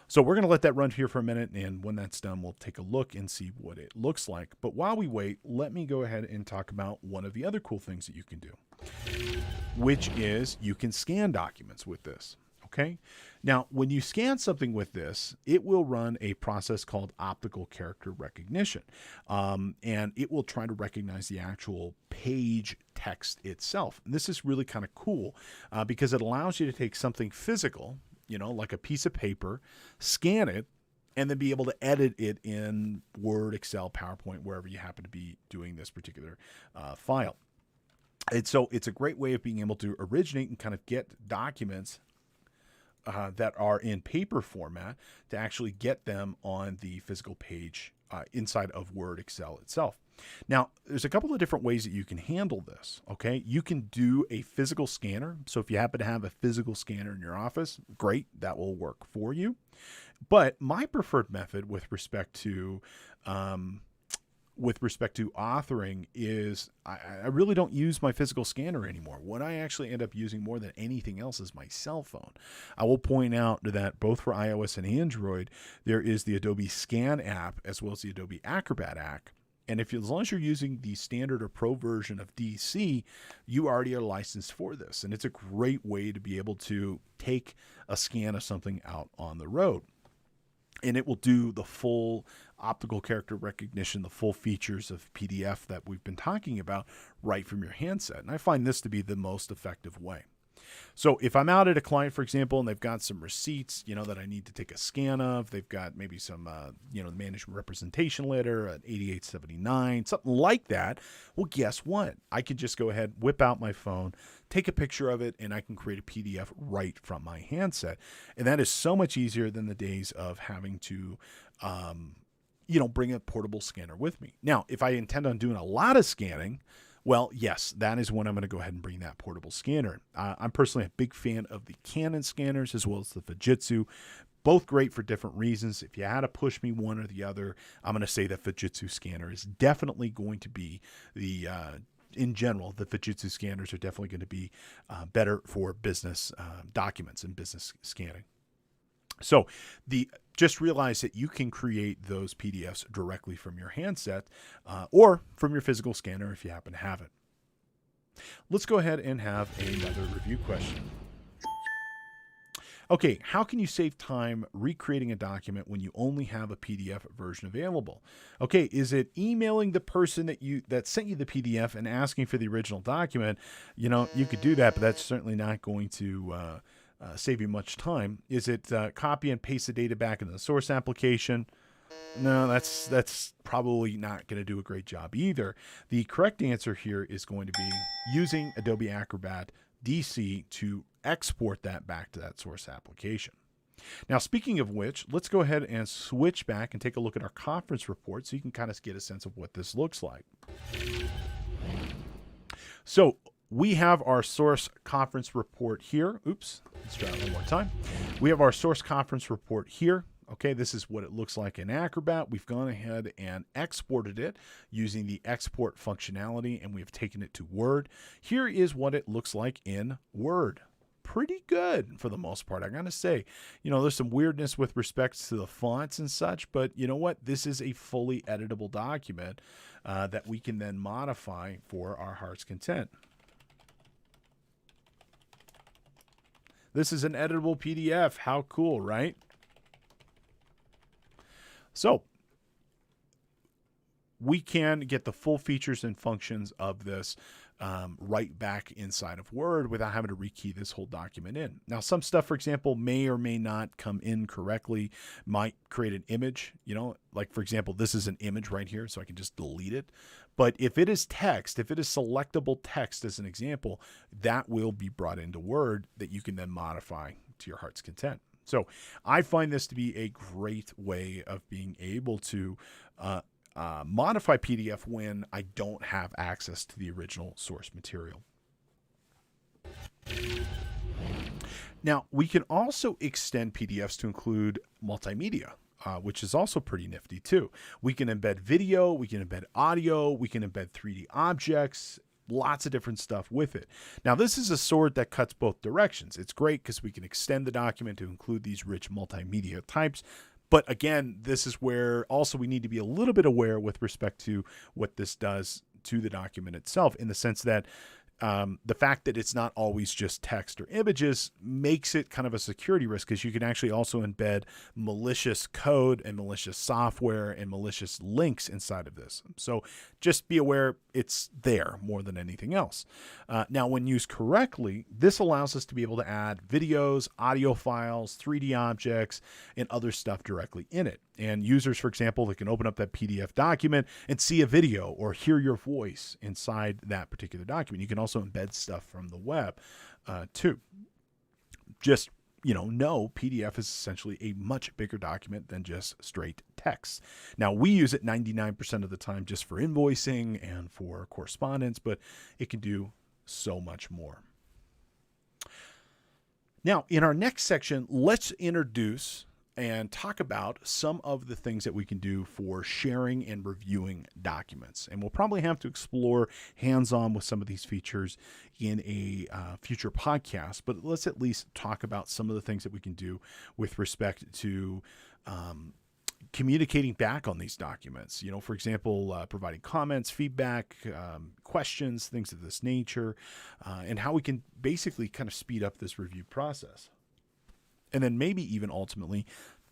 So we're going to let that run here for a minute, and when that's done, we'll take a look and see what it looks like. But while we wait, let me go ahead and talk about one of the other cool things that you can do, which is you can scan documents with this. Okay. Now, when you scan something with this, it will run a process called optical character recognition, and it will try to recognize the actual page text itself. And this is really kind of cool because it allows you to take something physical, like a piece of paper, scan it, and then be able to edit it in Word, Excel, PowerPoint, wherever you happen to be doing this particular file. And so it's a great way of being able to originate and kind of get documents that are in paper format to actually get them on the physical page inside of Word, Excel itself. Now, there's a couple of different ways that you can handle this, okay? You can do a physical scanner. So if you happen to have a physical scanner in your office, great, that will work for you. But my preferred method with respect to authoring is I really don't use my physical scanner anymore. What I actually end up using more than anything else is my cell phone. I will point out that both for iOS and Android, there is the Adobe Scan app as well as the Adobe Acrobat app. And as long as you're using the standard or pro version of DC, you already are licensed for this. And it's a great way to be able to take a scan of something out on the road. And it will do the full optical character recognition, the full features of PDF that we've been talking about right from your handset. And I find this to be the most effective way. So if I'm out at a client, for example, and they've got some receipts, that I need to take a scan of, they've got maybe some, management representation letter, an 8879, something like that. Well, guess what? I can just go ahead, whip out my phone, take a picture of it, and I can create a PDF right from my handset. And that is so much easier than the days of having to, bring a portable scanner with me. Now, if I intend on doing a lot of scanning, well, yes, that is when I'm going to go ahead and bring that portable scanner. I'm personally a big fan of the Canon scanners as well as the Fujitsu. Both great for different reasons. If you had to push me one or the other, I'm going to say that Fujitsu scanner is definitely going to be in general, the Fujitsu scanners are definitely going to be better for business documents and business scanning. So just realize that you can create those PDFs directly from your handset or from your physical scanner if you happen to have it. Let's go ahead and have another review question. Okay, how can you save time recreating a document when you only have a PDF version available? Okay, is it emailing the person that sent you the PDF and asking for the original document? You could do that, but that's certainly not going to save you much time. Is it copy and paste the data back into the source application? No, that's probably not going to do a great job either. The correct answer here is going to be using Adobe Acrobat DC to export that back to that source application. Now, speaking of which, let's go ahead and switch back and take a look at our conference report so you can kind of get a sense of what this looks like. So we have our source conference report here. Oops, let's try it one more time. We have our source conference report here. Okay, this is what it looks like in Acrobat. We've gone ahead and exported it using the export functionality, and we've taken it to Word. Here is what it looks like in Word. Pretty good for the most part, I gotta say. There's some weirdness with respect to the fonts and such, but you know what? This is a fully editable document that we can then modify for our heart's content. This is an editable PDF. How cool, right? So we can get the full features and functions of this right back inside of Word without having to rekey this whole document in. Now, some stuff, for example, may or may not come in correctly, might create an image, like for example, this is an image right here, so I can just delete it. But if it is text, if it is selectable text as an example, that will be brought into Word that you can then modify to your heart's content. So I find this to be a great way of being able to modify PDF when I don't have access to the original source material. Now, we can also extend PDFs to include multimedia, which is also pretty nifty too. We can embed video, we can embed audio, we can embed 3D objects, lots of different stuff with it. Now, this is a sword that cuts both directions. It's great because we can extend the document to include these rich multimedia types. But again, this is where also we need to be a little bit aware with respect to what this does to the document itself, in the sense that the fact that it's not always just text or images makes it kind of a security risk, because you can actually also embed malicious code and malicious software and malicious links inside of this. So just be aware it's there more than anything else. Now, when used correctly, this allows us to be able to add videos, audio files, 3D objects, and other stuff directly in it. And users, for example, that can open up that PDF document and see a video or hear your voice inside that particular document. You can also embed stuff from the web too. Just, know PDF is essentially a much bigger document than just straight text. Now, we use it 99% of the time just for invoicing and for correspondence, but it can do so much more. Now, in our next section, let's introduce and talk about some of the things that we can do for sharing and reviewing documents. And we'll probably have to explore hands-on with some of these features in a future podcast, but let's at least talk about some of the things that we can do with respect to communicating back on these documents. For example, providing comments, feedback, questions, things of this nature, and how we can basically kind of speed up this review process. And then maybe even ultimately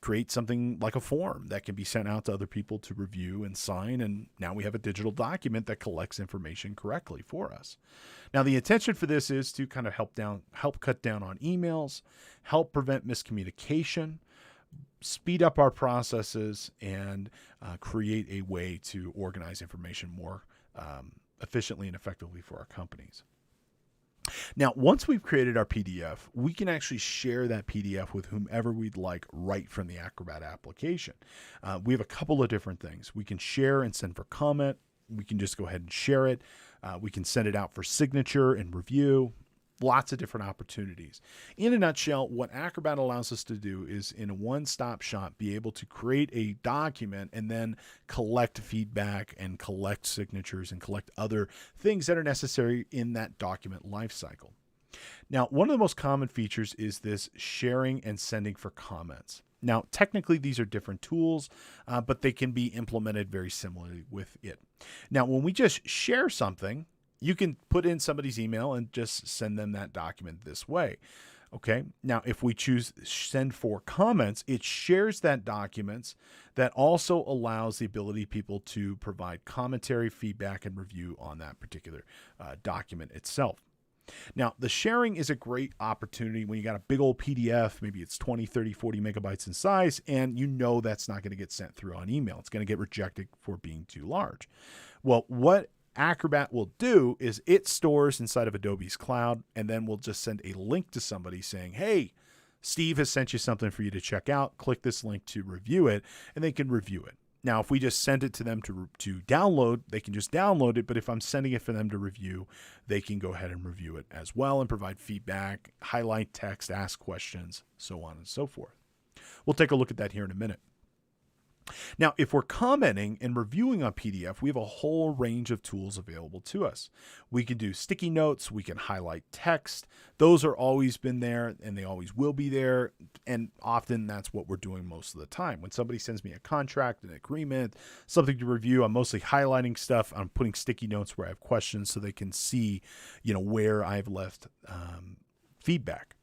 create something like a form that can be sent out to other people to review and sign. And now we have a digital document that collects information correctly for us. Now, the intention for this is to kind of help cut down on emails, help prevent miscommunication, speed up our processes, and create a way to organize information more efficiently and effectively for our companies. Now, once we've created our PDF, we can actually share that PDF with whomever we'd like right from the Acrobat application. We have a couple of different things. We can share and send for comment. We can just go ahead and share it. We can send it out for signature and review. Lots of different opportunities. In a nutshell, what Acrobat allows us to do is, in a one-stop shop, be able to create a document and then collect feedback and collect signatures and collect other things that are necessary in that document lifecycle. Now, one of the most common features is this sharing and sending for comments. Now, technically, these are different tools, but they can be implemented very similarly with it. Now, when we just share something, you can put in somebody's email and just send them that document this way. Okay. Now, if we choose send for comments, it shares that documents that also allows the ability people to provide commentary, feedback, and review on that particular document itself. Now, the sharing is a great opportunity when you got a big old PDF, maybe it's 20, 30, 40 megabytes in size, and you know that's not going to get sent through on email. It's going to get rejected for being too large. Well, what Acrobat will do is it stores inside of Adobe's cloud, and then we'll just send a link to somebody saying, hey, Steve has sent you something for you to check out. Click this link to review it, and they can review it. Now, if we just send it to them to download, they can just download it. But if I'm sending it for them to review, they can go ahead and review it as well and provide feedback, highlight text, ask questions, so on and so forth. We'll take a look at that here in a minute. Now, if we're commenting and reviewing on PDF, we have a whole range of tools available to us. We can do sticky notes. We can highlight text. Those are always been there, and they always will be there. And often that's what we're doing most of the time. When somebody sends me a contract, an agreement, something to review, I'm mostly highlighting stuff. I'm putting sticky notes where I have questions so they can see, where I've left feedback.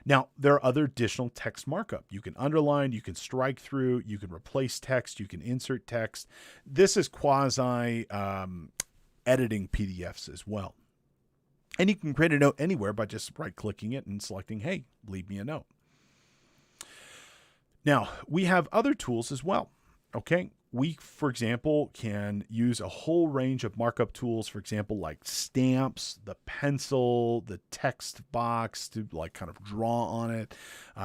Now, there are other additional text markup. You can underline, you can strike through, you can replace text, you can insert text. This is quasi editing PDFs as well. And you can create a note anywhere by just right-clicking it and selecting, hey, leave me a note. Now, we have other tools as well. Okay. We, for example, can use a whole range of markup tools, for example, like stamps, the pencil, the text box to kind of draw on it.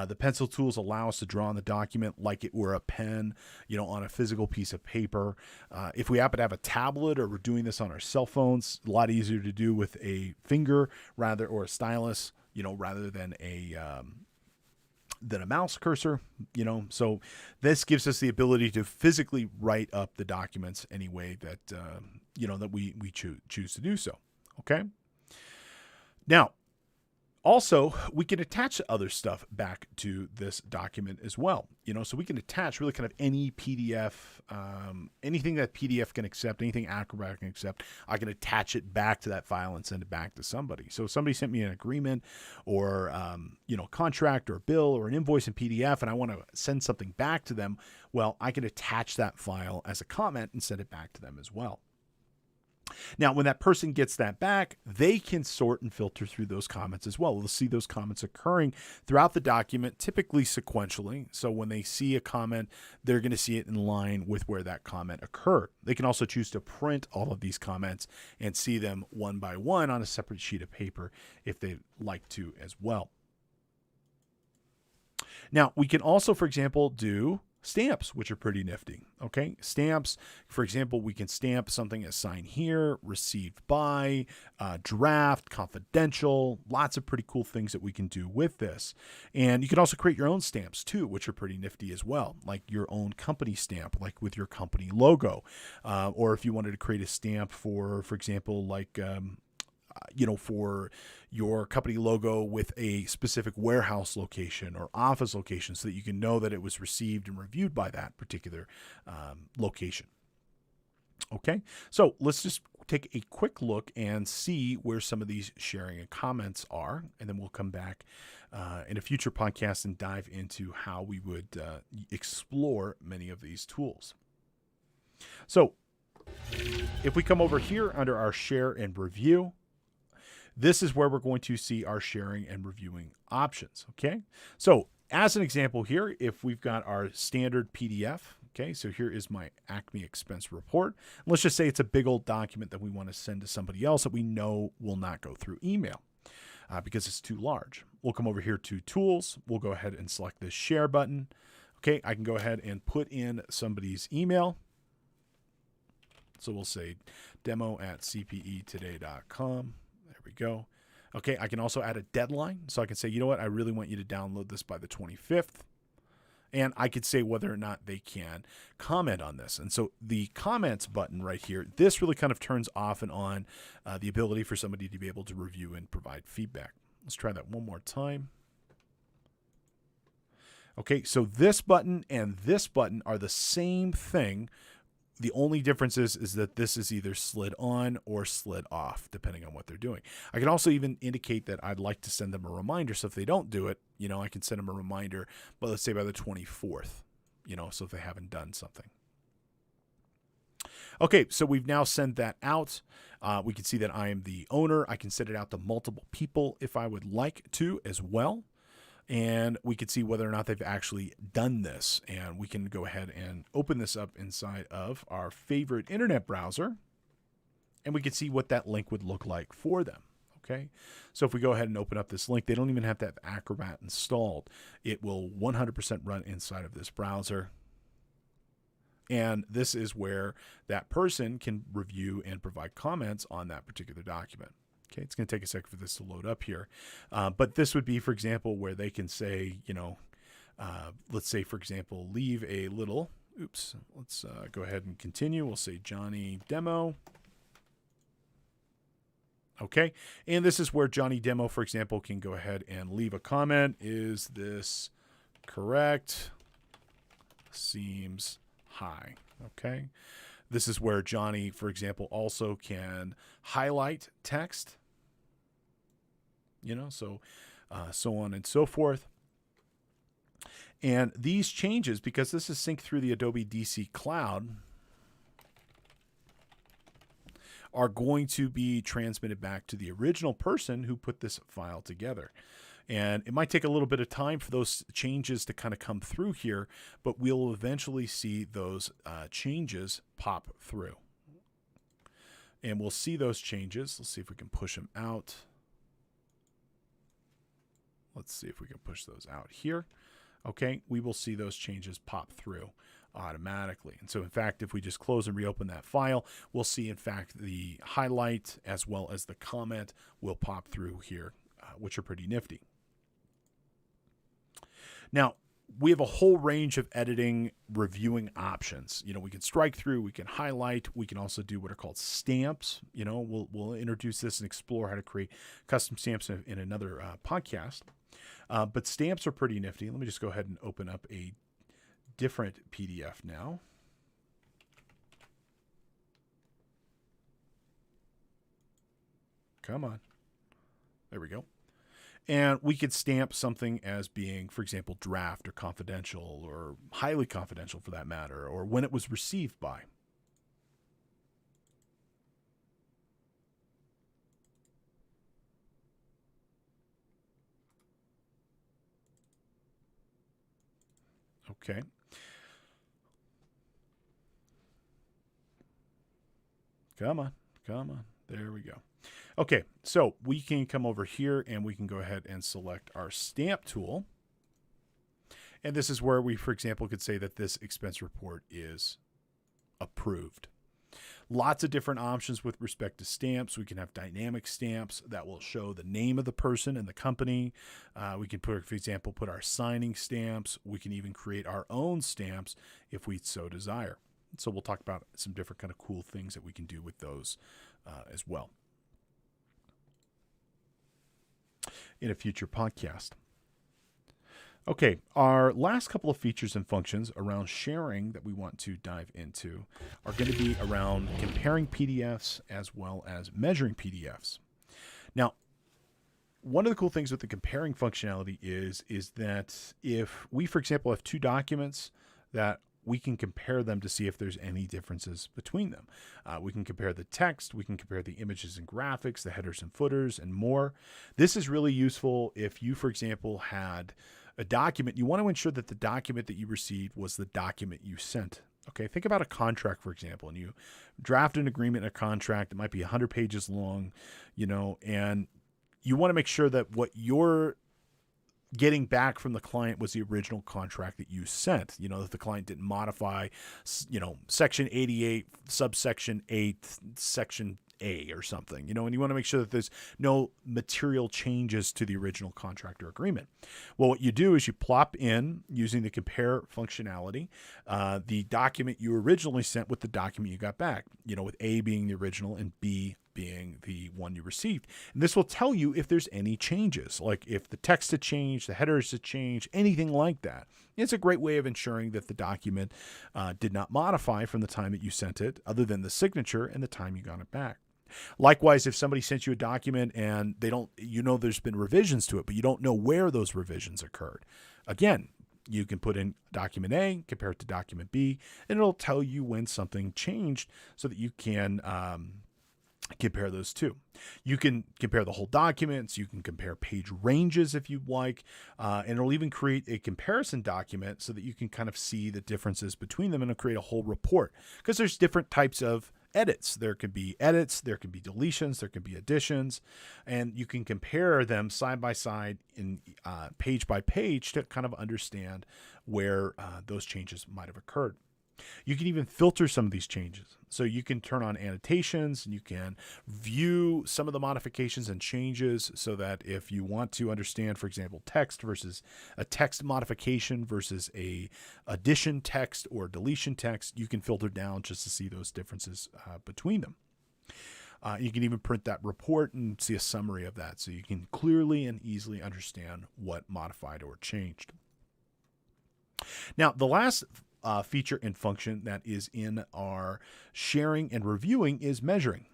The pencil tools allow us to draw on the document like it were a pen, on a physical piece of paper. If we happen to have a tablet or we're doing this on our cell phones, a lot easier to do with a finger or a stylus, rather than a mouse cursor, so this gives us the ability to physically write up the documents any way that, that we choose to do so. Okay. Now, also, we can attach other stuff back to this document as well. So we can attach really kind of any PDF, anything that PDF can accept, anything Acrobat can accept. I can attach it back to that file and send it back to somebody. So if somebody sent me an agreement or, contract or a bill or an invoice in PDF, and I want to send something back to them, well, I can attach that file as a comment and send it back to them as well. Now, when that person gets that back, they can sort and filter through those comments as well. They'll see those comments occurring throughout the document, typically sequentially. So when they see a comment, they're going to see it in line with where that comment occurred. They can also choose to print all of these comments and see them one by one on a separate sheet of paper if they like to as well. Now, we can also, for example, do stamps, which are pretty nifty. Okay. Stamps, for example, we can stamp something as signed here, received by, draft, confidential, lots of pretty cool things that we can do with this. And you can also create your own stamps too, which are pretty nifty as well, like your own company stamp, like with your company logo. Or if you wanted to create a stamp for example, like, for your company logo with a specific warehouse location or office location so that you can know that it was received and reviewed by that particular location. Okay, so let's just take a quick look and see where some of these sharing and comments are, and then we'll come back in a future podcast and dive into how we would explore many of these tools. So if we come over here under our share and review, this is where we're going to see our sharing and reviewing options. Okay. So as an example here, if we've got our standard PDF, okay, so here is my Acme expense report. And let's just say it's a big old document that we want to send to somebody else that we know will not go through email because it's too large. We'll come over here to tools. We'll go ahead and select this share button. Okay, I can go ahead and put in somebody's email. So we'll say demo@cpetoday.com. There we go. Okay, I can also add a deadline. So I can say, you know what, I really want you to download this by the 25th. And I could say whether or not they can comment on this. And so the comments button right here, this really kind of turns off and on the ability for somebody to be able to review and provide feedback. Let's try that one more time. Okay, so this button and this button are the same thing. The only difference is that this is either slid on or slid off, depending on what they're doing. I can also even indicate that I'd like to send them a reminder. So if they don't do it, you know, I can send them a reminder, but let's say by the 24th, you know, so if they haven't done something. Okay, so we've now sent that out. We can see that I am the owner. I can send it out to multiple people if I would like to as well. And we can see whether or not they've actually done this. And we can go ahead and open this up inside of our favorite internet browser. And we can see what that link would look like for them. Okay. So if we go ahead and open up this link, they don't even have to have Acrobat installed. It will 100% run inside of this browser. And this is where that person can review and provide comments on that particular document. Okay, it's going to take a second for this to load up here. But this would be, for example, where they can say, you know, let's say, for example, leave a little, let's go ahead and continue. We'll say Johnny Demo. Okay, and this is where Johnny Demo, for example, can go ahead and leave a comment. Is this correct? Seems high. Okay, this is where Johnny, for example, also can highlight text. You know, so on and so forth. And these changes, because this is synced through the Adobe DC Cloud, are going to be transmitted back to the original person who put this file together. And it might take a little bit of time for those changes to kind of come through here, but we'll eventually see those changes pop through. And we'll see those changes. Let's see if we can push them out. Let's see if we can push those out here. Okay, we will see those changes pop through automatically. And so, in fact, if we just close and reopen that file, we'll see, in fact, the highlight as well as the comment will pop through here, which are pretty nifty. Now, we have a whole range of editing, reviewing options. You know, we can strike through, we can highlight, we can also do what are called stamps. You know, we'll introduce this and explore how to create custom stamps in another podcast. But stamps are pretty nifty. Let me just go ahead and open up a different PDF now. Come on. There we go. And we could stamp something as being, for example, draft or confidential or highly confidential for that matter, or when it was received by. Okay. Come on. There we go. Okay, so we can come over here and we can go ahead and select our stamp tool. And this is where we, for example, could say that this expense report is approved. Lots of different options with respect to stamps. We can have dynamic stamps that will show the name of the person and the company. We can, for example, put our signing stamps. We can even create our own stamps if we so desire. So we'll talk about some different kind of cool things that we can do with those as well in a future podcast. Okay, our last couple of features and functions around sharing that we want to dive into are going to be around comparing PDFs as well as measuring PDFs. Now, one of the cool things with the comparing functionality is that if we, for example, have two documents that we can compare them to see if there's any differences between them. We can compare the text, we can compare the images and graphics, the headers and footers, and more. This is really useful if you, for example, had a document. You want to ensure that the document that you received was the document you sent. Okay, think about a contract, for example, and you draft an agreement, a contract. It might be 100 pages long, and you want to make sure that what you're getting back from the client was the original contract that you sent, that the client didn't modify, section 88, subsection 8, section A or something, and you want to make sure that there's no material changes to the original contract or agreement. Well, what you do is you plop in, using the compare functionality, the document you originally sent with the document you got back, with A being the original and B being the one you received. And this will tell you if there's any changes, like if the text had changed, the headers had changed, anything like that. It's a great way of ensuring that the document did not modify from the time that you sent it, other than the signature and the time you got it back. Likewise, if somebody sent you a document and they don't, there's been revisions to it, but you don't know where those revisions occurred. Again, you can put in document A, compare it to document B, and it'll tell you when something changed so that you can compare those two. You can compare the whole documents. You can compare page ranges if you'd like, and it'll even create a comparison document so that you can kind of see the differences between them, and it'll create a whole report, because there's different types of edits. There can be edits, there can be deletions, there can be additions, and you can compare them side by side in page by page to kind of understand where those changes might have occurred. You can even filter some of these changes. So you can turn on annotations, and you can view some of the modifications and changes so that if you want to understand, for example, text versus a text modification versus a addition text or deletion text, you can filter down just to see those differences between them. You can even print that report and see a summary of that, so you can clearly and easily understand what modified or changed. Now, the last feature and function that is in our sharing and reviewing is measuring.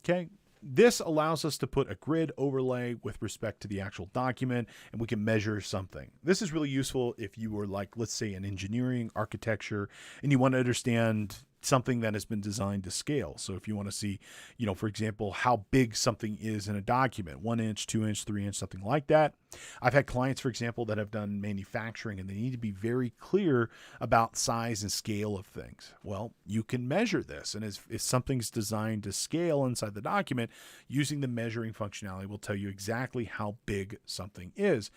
Okay. This allows us to put a grid overlay with respect to the actual document, and we can measure something. This is really useful if you were, like, let's say, in engineering, architecture, and you want to understand something that has been designed to scale. So if you want to see, for example, how big something is in a document, 1 inch, 2 inch, 3 inch, something like that. I've had clients, for example, that have done manufacturing, and they need to be very clear about size and scale of things. Well, you can measure this. And if something's designed to scale inside the document, using the measuring functionality will tell you exactly how big something is.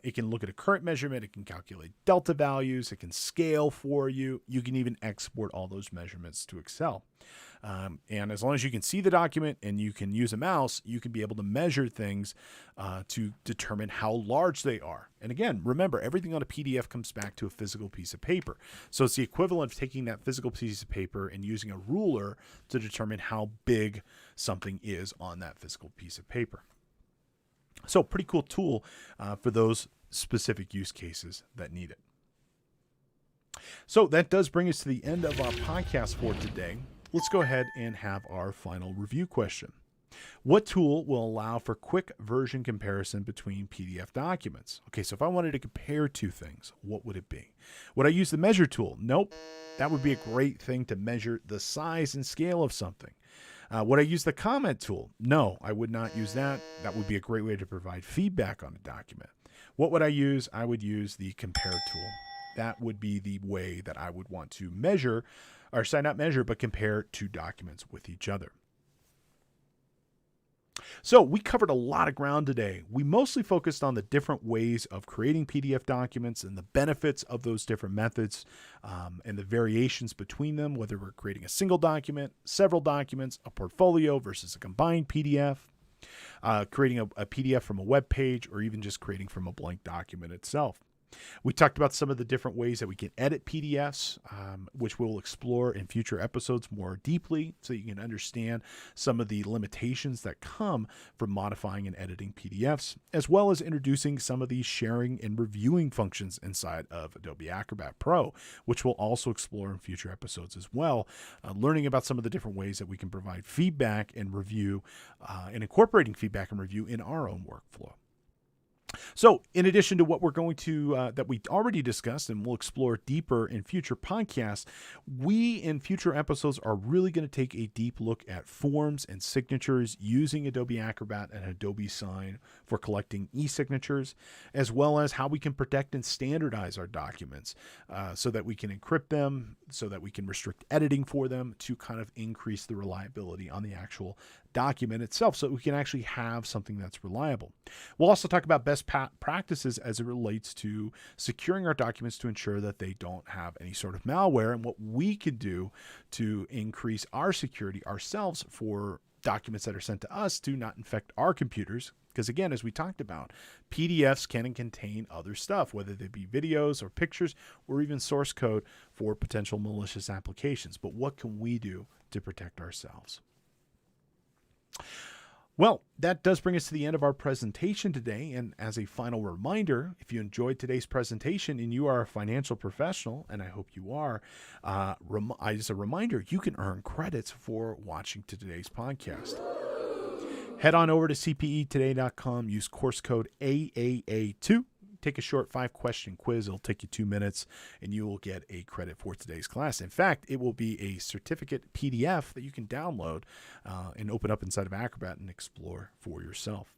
It can look at a current measurement. It can calculate delta values. It can scale for you. You can even export all those measurements to Excel. And as long as you can see the document and you can use a mouse, you can be able to measure things to determine how large they are. And again, remember, everything on a PDF comes back to a physical piece of paper. So it's the equivalent of taking that physical piece of paper and using a ruler to determine how big something is on that physical piece of paper. So pretty cool tool for those specific use cases that need it. So that does bring us to the end of our podcast for today. Let's go ahead and have our final review question. What tool will allow for quick version comparison between PDF documents? Okay, so if I wanted to compare two things, what would it be? Would I use the measure tool? Nope. That would be a great thing to measure the size and scale of something. Would I use the comment tool? No, I would not use that. That would be a great way to provide feedback on a document. What would I use? I would use the compare tool. That would be the way that I would want to measure, or sorry, not measure, but compare two documents with each other. So we covered a lot of ground today. We mostly focused on the different ways of creating PDF documents and the benefits of those different methods and the variations between them, whether we're creating a single document, several documents, a portfolio versus a combined PDF, creating a PDF from a web page, or even just creating from a blank document itself. We talked about some of the different ways that we can edit PDFs, which we'll explore in future episodes more deeply so you can understand some of the limitations that come from modifying and editing PDFs, as well as introducing some of the sharing and reviewing functions inside of Adobe Acrobat Pro, which we'll also explore in future episodes as well, learning about some of the different ways that we can provide feedback and review and incorporating feedback and review in our own workflow. So in addition to what we're going to, that we already discussed and we'll explore deeper in future podcasts, we in future episodes are really going to take a deep look at forms and signatures using Adobe Acrobat and Adobe Sign for collecting e-signatures, as well as how we can protect and standardize our documents so that we can encrypt them, so that we can restrict editing for them to kind of increase the reliability on the actual document itself so we can actually have something that's reliable. We'll also talk about best practices as it relates to securing our documents to ensure that they don't have any sort of malware and what we can do to increase our security ourselves for documents that are sent to us to not infect our computers. Because again, as we talked about, PDFs can contain other stuff, whether they be videos or pictures or even source code for potential malicious applications. But what can we do to protect ourselves? Well, that does bring us to the end of our presentation today. And as a final reminder, if you enjoyed today's presentation and you are a financial professional, and I hope you are, as a reminder, you can earn credits for watching today's podcast. Head on over to cpetoday.com, use course code AAA2. Take a short 5-question quiz. It'll take you 2 minutes and you will get a credit for today's class. In fact, it will be a certificate PDF that you can download and open up inside of Acrobat and explore for yourself.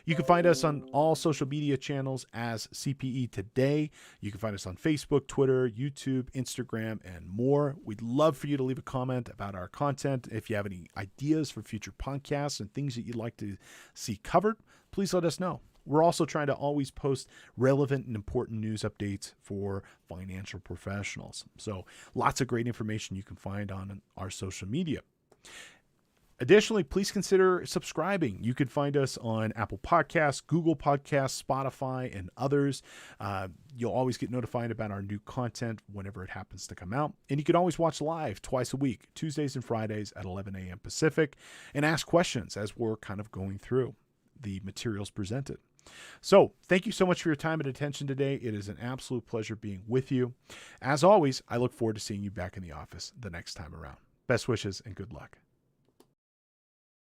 You can find us on all social media channels as CPE Today. You can find us on Facebook, Twitter, YouTube, Instagram, and more. We'd love for you to leave a comment about our content. If you have any ideas for future podcasts and things that you'd like to see covered, please let us know. We're also trying to always post relevant and important news updates for financial professionals. So lots of great information you can find on our social media. Additionally, please consider subscribing. You can find us on Apple Podcasts, Google Podcasts, Spotify, and others. You'll always get notified about our new content whenever it happens to come out. And you can always watch live twice a week, Tuesdays and Fridays at 11 a.m. Pacific, and ask questions as we're kind of going through the materials presented. So thank you so much for your time and attention today. It is an absolute pleasure being with you. As always, I look forward to seeing you back in the office the next time around. Best wishes and good luck.